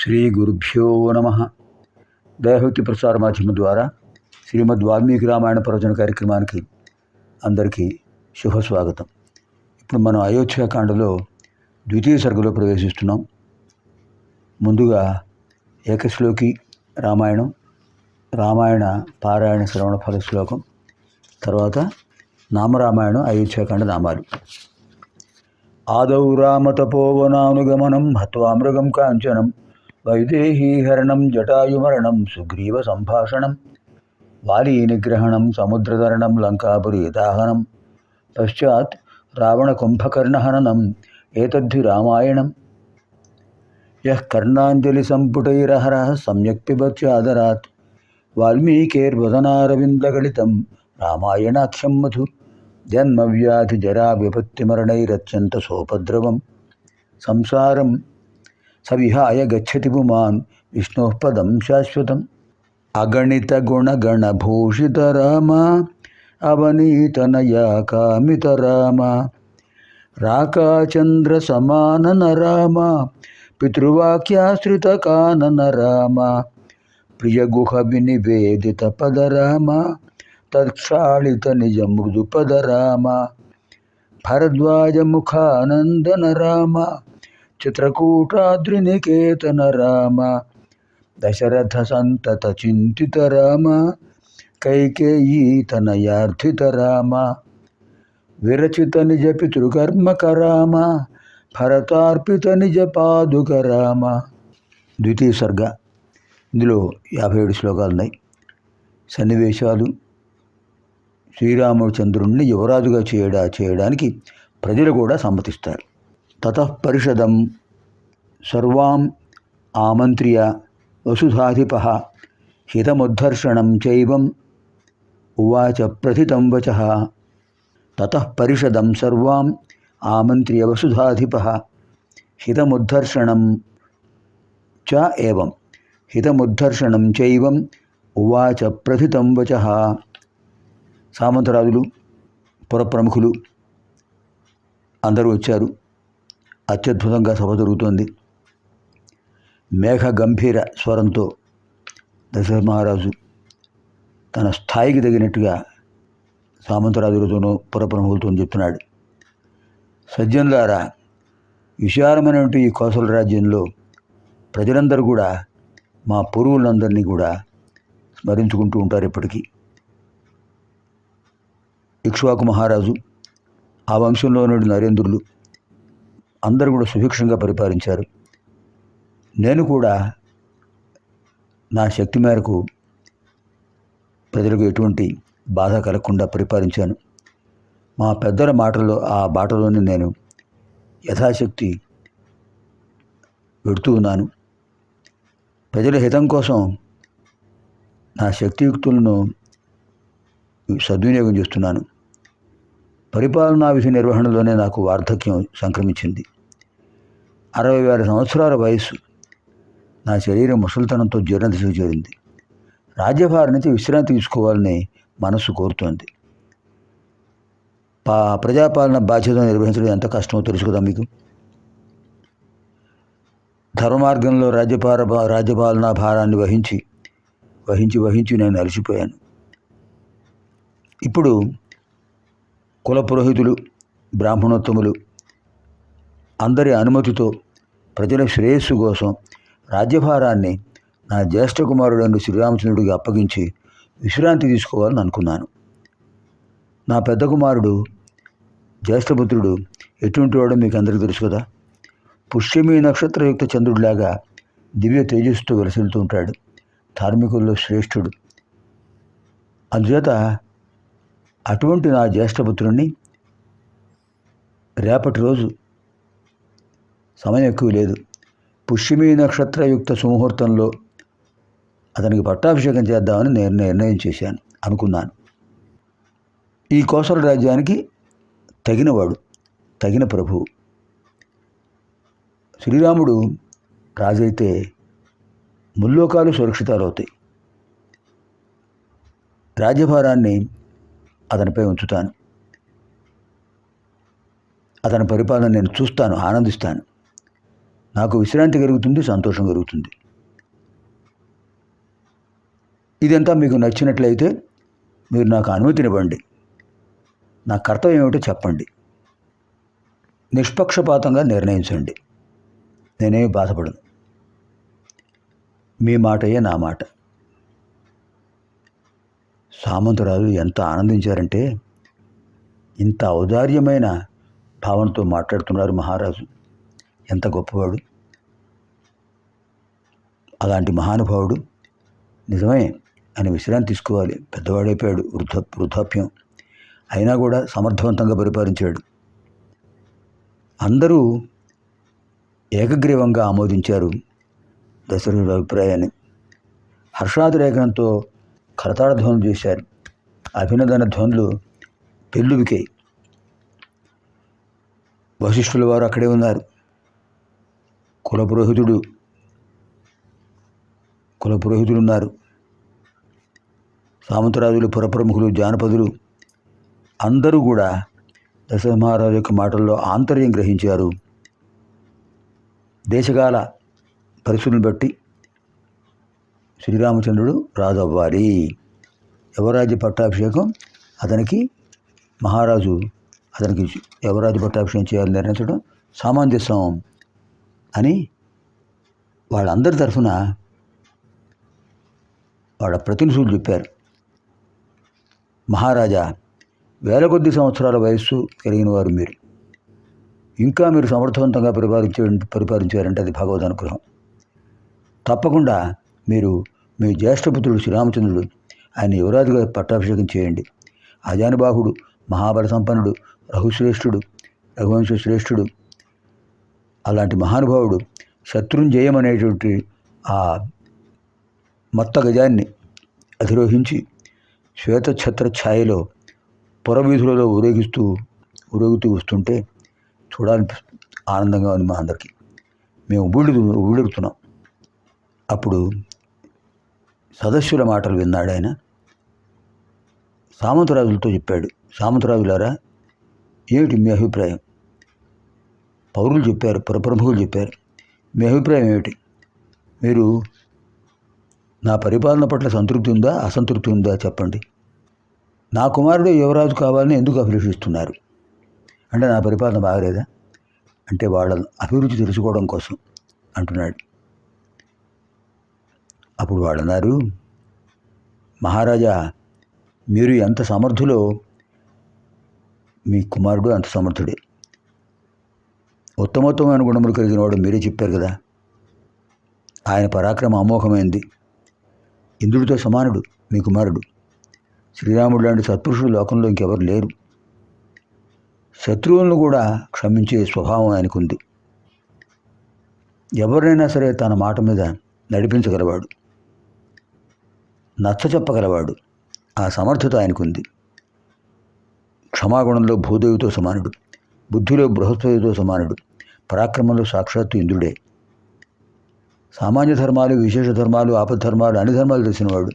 శ్రీ గురుభ్యో నమ. దైవభక్తి ప్రసార మాధ్యమం ద్వారా శ్రీమద్ వాల్మీకి రామాయణ ప్రవచన కార్యక్రమానికి అందరికీ శుభస్వాగతం. ఇప్పుడు మనం అయోధ్యాకాండలో ద్వితీయ సర్గలో ప్రవేశిస్తున్నాం. ముందుగా ఏకశ్లోకి రామాయణం, రామాయణ పారాయణ శ్రవణ ఫల శ్లోకం, తర్వాత నామరామాయణం, అయోధ్యాకాండ నామాలు. ఆదౌ రామతపోవనానుగమనం హత్వా మృగం కాంచనం వైదేహీహరణం జటాయుమరణం సుగ్రీవ సంభాషణం వాలీ నిగ్రహణం సముద్రతరణం లంకాపురీ దాహనం పశ్చాత్ రావణ కుంభకర్ణహననం ఏతద్ధి రామాయణం. యః కర్ణాంజలి సంపుటైరహరః సమ్యక్ పిబత్యాదరాత్ వాల్మీకేర్వదనారవిందగళితం రామాయణాఖ్యం మధు జన్మవ్యాధి జరా విపత్తిమరణైరత్యంత సోపద్రవం సంసారం సవిహాయ గచ్చతి పుమాన్ విష్ణోః పదం శాశ్వతం. అగణిత గుణగణభూషిత రామ అవనీతనయా కామిత రామ రాకాచంద్ర సమానన రామ పితృవాక్యాశ్రిత కానన రామ ప్రియగుహ వినివేదిత పద రామ తత్క్షాళిత నిజ మృదు పద రామ భరద్వాజ ముఖానందన రామ చిత్రకూటాద్రినికేతన రామ దశరథ సంతత చింతిత రామ కైకేయీ తనయార్థిత రామ విరచిత నిజ పితృకర్మక రామ భరతార్పిత నిజ పాదుక రామ. ద్వితీయ సర్గ. ఇందులో 57 శ్లోకాలు ఉన్నాయి. సన్నివేశాలు శ్రీరామచంద్రుణ్ణి యువరాజుగా చేయడానికి ప్రజలు కూడా సమ్మతిస్తారు. తతః పరిషదం సర్వాం ఆమంత్ర్య వసుధాధిపః హితముద్ధర్షణం చైవం ఉవాచ ప్రథితం వచః. తతః పరిషదం సర్వాం ఆమంత్ర్య వసుధాధిపః హితముద్ధర్షణం చ ఏవం హితముద్ధర్షణం చైవం ఉవాచ ప్రథితం వచః. సామంతరాజులు, పురప్రముఖులు అందరూ వచ్చారు. అత్యద్భుతంగా సభ జరుగుతోంది. మేఘ గంభీర స్వరంతో దశరథ మహారాజు తన స్థాయికి తగినట్టుగా సామంతరాజులతోనూ పురప్రముఖులతోనూ చెప్తున్నాడు. సజ్జనులారా, విశాలమైనటువంటి ఈ కోసల రాజ్యంలో ప్రజలందరూ కూడా మా పూర్వులందరినీ కూడా స్మరించుకుంటూ ఉంటారు. ఇప్పటికీ ఇక్ష్వాకు మహారాజు, ఆ వంశంలో నుండి నరేంద్రులు అందరూ కూడా సుభిక్షంగా పరిపాలించారు. నేను కూడా నా శక్తి మేరకు ప్రజలకు ఎటువంటి బాధ కలగకుండా పరిపాలించాను. మా పెద్దల మాటల్లో ఆ బాటలోనే నేను యథాశక్తి పెడుతూ ఉన్నాను. ప్రజల హితం కోసం నా శక్తియుక్తులను సద్వినియోగం చేస్తున్నాను. పరిపాలనా విధి నిర్వహణలోనే నాకు వార్ధక్యం సంక్రమించింది. 60,000 సంవత్సరాల వయస్సు. నా శరీరం ముసలితనంతో జీర్ణదశకు చేరింది. రాజ్యభారం నుంచి విశ్రాంతి తీసుకోవాలని మనస్సు కోరుతోంది. ప్రజాపాలన బాధ్యతను నిర్వహించడం ఎంత కష్టమో తెలుసు కదా మీకు. ధర్మమార్గంలో రాజ్యపాలనా భారాన్ని వహించి నేను అలసిపోయాను. ఇప్పుడు కుల పురోహితులు, బ్రాహ్మణోత్తములు అందరి అనుమతితో ప్రజల శ్రేయస్సు కోసం రాజ్యభారాన్ని నా జ్యేష్ఠ కుమారుడైన శ్రీరామచంద్రుడికి అప్పగించి విశ్రాంతి తీసుకోవాలని అనుకున్నాను. నా పెద్ద కుమారుడు జ్యేష్ఠపుత్రుడు ఎటువంటి వాడో మీకు అందరికీ తెలుసు కదా. పుష్యమి నక్షత్రయుక్త చంద్రుడిలాగా దివ్య తేజస్సుతో వెలసిల్లుతూ ఉంటాడు. ధార్మికుల్లో శ్రేష్ఠుడు. అందుచేత అటువంటి నా జ్యేష్ఠపుత్రుణ్ణి రేపటి రోజు సమయం ఎక్కువ లేదు, పుష్యమి నక్షత్రయుక్త సుముహూర్తంలో అతనికి పట్టాభిషేకం చేద్దామని నేను నిర్ణయం చేశాను, అనుకున్నాను. ఈ కోసల రాజ్యానికి తగినవాడు, తగిన ప్రభువు. శ్రీరాముడు రాజైతే ముల్లోకాలు సురక్షితాలు అవుతాయి. రాజ్యభారాన్ని అతనిపై ఉంచుతాను. అతని పరిపాలన నేను చూస్తాను, ఆనందిస్తాను. నాకు విశ్రాంతి కలుగుతుంది, సంతోషం కలుగుతుంది. ఇదంతా మీకు నచ్చినట్లయితే మీరు నాకు అనుమతినివ్వండి, నా కర్తవ్యం ఏమిటో చెప్పండి, నిష్పక్షపాతంగా నిర్ణయించండి. నేనేమి బాధపడను. మీ మాటయే నా మాట. సామంతరాజు ఎంత ఆనందించారంటే, ఇంత ఔదార్యమైన భావనతో మాట్లాడుతున్నారు మహారాజు, ఎంత గొప్పవాడు, అలాంటి మహానుభావుడు. నిజమే, ఆయన విశ్రాంతి తీసుకోవాలి, పెద్దవాడైపోయాడు, వృద్ధాప్యం అయినా కూడా సమర్థవంతంగా పరిపాలించాడు. అందరూ ఏకగ్రీవంగా ఆమోదించారు దశరథుడి అభిప్రాయాన్ని. హర్షాతిరేకంతో కరతాళ ధ్వనులు చేశారు, అభినందన ధ్వనులు పెళ్ళువికాయి. వశిష్ఠుల వారు అక్కడే ఉన్నారు. కులపురోహితుడు ఉన్నారు. సామంతరాజులు, పురప్రముఖులు, జానపదులు అందరూ కూడా దశరథ మహారాజు యొక్క మాటల్లో ఆంతర్యం గ్రహించారు. దేశకాల పరిస్థితులను బట్టి శ్రీరామచంద్రుడు రాజు అవ్వాలి, యువరాజ్య పట్టాభిషేకం అతనికి యువరాజ్య పట్టాభిషేకం చేయాలని నిర్ణయించడం సామంజస్యం అని వాళ్ళందరి తరఫున వాళ్ళ ప్రతినిధులు చెప్పారు. మహారాజా, వేల కొద్ది సంవత్సరాల వయస్సు కలిగిన వారు మీరు, ఇంకా మీరు సమర్థవంతంగా పరిపాలించారంటే అది భగవద్ అనుగ్రహం. తప్పకుండా మీరు మీ జ్యేష్ఠపుత్రుడు శ్రీరామచంద్రుడు ఆయన యువరాజుగా పట్టాభిషేకం చేయండి. అజానుబాహుడు, మహాబల సంపన్నుడు, రఘువంశ శ్రేష్ఠుడు, అలాంటి మహానుభావుడు శత్రుంజయం అనేటువంటి ఆ మత్త గజాన్ని అధిరోహించి శ్వేతఛత్ర ఛాయలో పురవీధులలో ఊరేగుతూ వస్తుంటే చూడాలని ఆనందంగా ఉంది మా అందరికీ. మేము ఊళ్ళెడుతున్నాం. అప్పుడు సదస్సుల మాటలు విన్నాడు ఆయన. సామంతరాజులతో చెప్పాడు, సామంతరాజులారా, ఏమిటి మీ అభిప్రాయం? పౌరులు చెప్పారు, పురప్రముఖులు చెప్పారు, మీ అభిప్రాయం ఏమిటి? మీరు నా పరిపాలన పట్ల సంతృప్తి ఉందా, అసంతృప్తి ఉందా చెప్పండి. నా కుమారుడు యువరాజు కావాలని ఎందుకు అభిలషిస్తున్నారు? అంటే నా పరిపాలన బాగలేదా? అంటే వాళ్ళ అభిరుచి తెలుసుకోవడం కోసం అంటున్నాడు. అప్పుడు వాళ్ళు అన్నారు, మహారాజా, మీరు ఎంత సమర్థులో మీ కుమారుడు అంత సమర్థుడే. ఉత్తమోత్తమైన గుణములు కలిగిన వాడు మీరే చెప్పారు కదా. ఆయన పరాక్రమం అమోఘమైంది. ఇంద్రుడితో సమానుడు మీ కుమారుడు. శ్రీరాముడు లాంటి సత్పురుషుడు లోకంలో ఇంకెవరు లేరు. శత్రువులను కూడా క్షమించే స్వభావం ఆయనకుంది. ఎవరినైనా సరే తన మాట మీద నడిపించగలవాడు, నచ్చ చెప్పగలవాడు. ఆ సమర్థత ఆయనకుంది. క్షమాగుణంలో భూదేవితో సమానుడు, బుద్ధిలో బృహస్పతితో సమానుడు, పరాక్రమంలో సాక్షాత్తు ఇంద్రుడే. సామాన్య ధర్మాలు, విశేష ధర్మాలు, ఆపద్ధర్మాలు, అన్ని ధర్మాలు తెలిసినవాడు.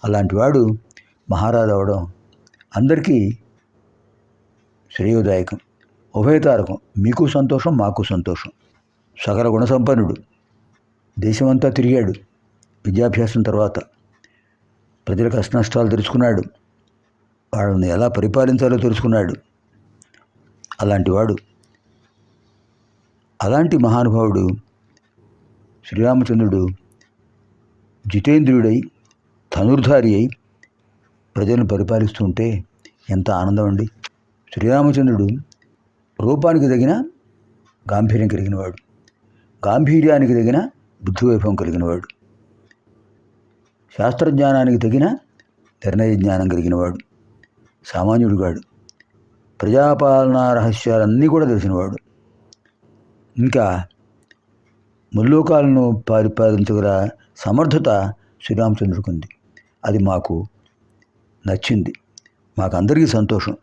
అలాంటి వాడు మహారాజు అవడం అందరికీ శ్రేయోదాయకం, ఉభయతారకం. మీకు సంతోషం, మాకు సంతోషం. సకల గుణసంపన్నుడు, దేశమంతా తిరిగాడు. విద్యాభ్యాసం తర్వాత ప్రజల కష్టనష్టాలు తెలుసుకున్నాడు, వాళ్ళని ఎలా పరిపాలించాలో తెలుసుకున్నాడు. అలాంటి మహానుభావుడు శ్రీరామచంద్రుడు జితేంద్రియుడై, ధనుర్ధారి అయి ప్రజలను పరిపాలిస్తుంటే ఎంత ఆనందం అండి. శ్రీరామచంద్రుడు రూపానికి తగిన గాంభీర్యం కలిగినవాడు, గాంభీర్యానికి తగిన బుద్ధివైభవం కలిగినవాడు, శాస్త్రజ్ఞానానికి తగిన నిర్ణయ జ్ఞానం కలిగినవాడు, సామాన్యుడు కాడు. ప్రజాపాలనా రహస్యాలన్నీ కూడా తెలిసినవాడు. ఇంకా ముల్లోకాలను పరిపాలించగల సమర్థత శ్రీరామచంద్రుడికి ఉంది. అది మాకు నచ్చింది, మాకందరికీ సంతోషం.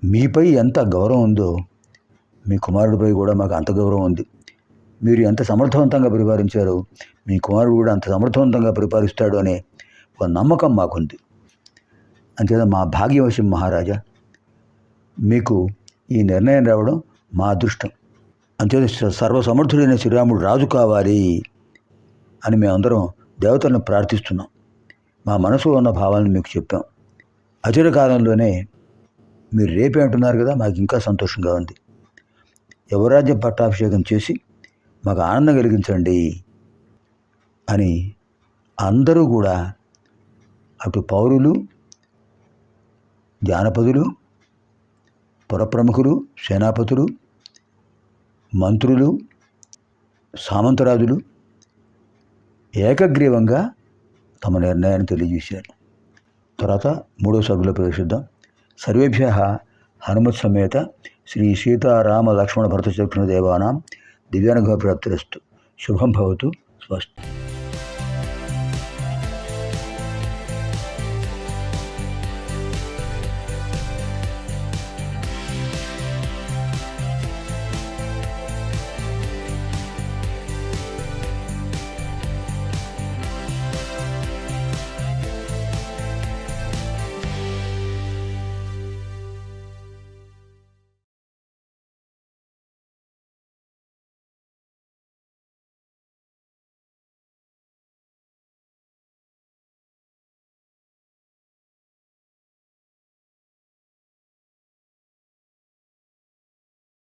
మీపై ఎంత గౌరవం ఉందో మీ కుమారుడిపై కూడా మాకు అంత గౌరవం ఉంది. మీరు ఎంత సమర్థవంతంగా పరిపాలించారో మీ కుమారుడు కూడా అంత సమర్థవంతంగా పరిపాలిస్తాడు అనే ఒక నమ్మకం మాకుంది. అంతేదా మా భాగ్యవశం మహారాజా, మీకు ఈ నిర్ణయం రావడం మా అదృష్టం. అంతే సర్వసమర్థుడైన శ్రీరాముడు రాజు కావాలి అని మేమందరం దేవతలను ప్రార్థిస్తున్నాం. మా మనసులో ఉన్న భావాలను మీకు చెప్పాం. అచిర కాలంలోనే మీరు రేపే అంటున్నారు కదా, మాకు ఇంకా సంతోషంగా ఉంది. యువరాజ్యం పట్టాభిషేకం చేసి మాకు ఆనందం కలిగించండి అని అందరూ కూడా, అటు పౌరులు, జానపదులు, పురప్రముఖులు, సేనాపతులు, మంత్రులు, సామంతరాజులు ఏకగ్రీవంగా తమ నిర్ణయాన్ని తెలియజేశారు. తర్వాత మూడో సభలో ప్రవేశిద్దాం. సర్వేభ్య హనుమత్ సమేత శ్రీ సీతారామ లక్ష్మణ భరత శత్రుఘ్న దేవానాం దివ్యానుగ్రహ ప్రాప్తిరస్తు. శుభం భవతు. స్వస్తి.